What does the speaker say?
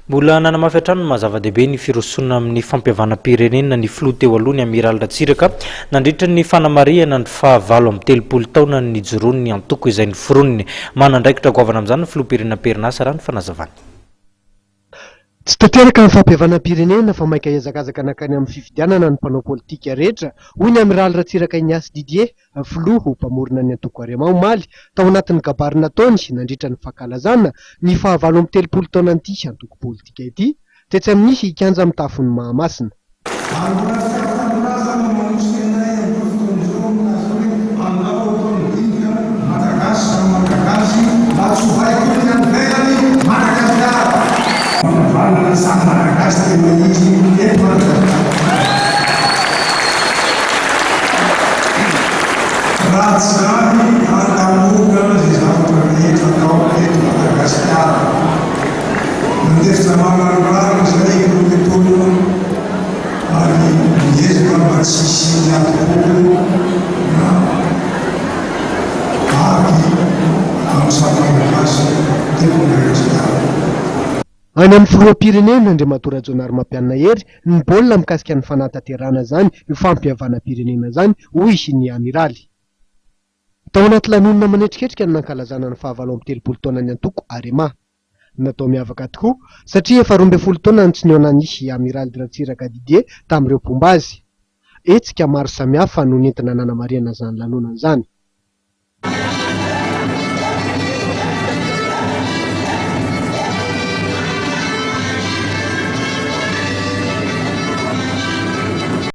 Mbola nanamafy hatrany maha zava-dehibe ny firosona amin'ny fampihavanam-pirenena ny filoha teo aloha ny Amiraly Ratsiraka nandritra ny fanamarihana ny faha-telopolo taona ny joroniny antoko izay noforoniny andraikitra goavana amin'izany ny filoham-pirenena amperinasa raha ny fanazavany. Tsy tanteraka ny fampihavanam-pirenena fa maika hiazakazaka nakany amin'ny fifidianana ny mpanao politika rehetra, hoy ny Amiraly Ratsiraka Ignace Didier, filoha mpamorona ny antoko Arema omaly, tao anatin'ny kabary nataony nandritra ny fankalazana ny faha-telopolo taona an'ity antoko politika ity, tetsy amin'ny kanja amin'ny tafon'ny Mahamasina. Any amin'ny filoham-pirenena Andriamatora Arema hery ny Mbola mikasika ny fanatanterahana zany io fampihavanam-pirenena zany, hoy ny Amiraly. Tao anaty lanonana manetriketrika ny nankalazana ny faha-telopolo taona ny antoko Arema. Natao miavaka tokoa satria efa 12 taona ny tsy taonan'ny Amiraly Ratsiraka Didier tamin'ireo mpombazy. Hetsika maro samihafa no nentina nanamarihana zany lanonana zany.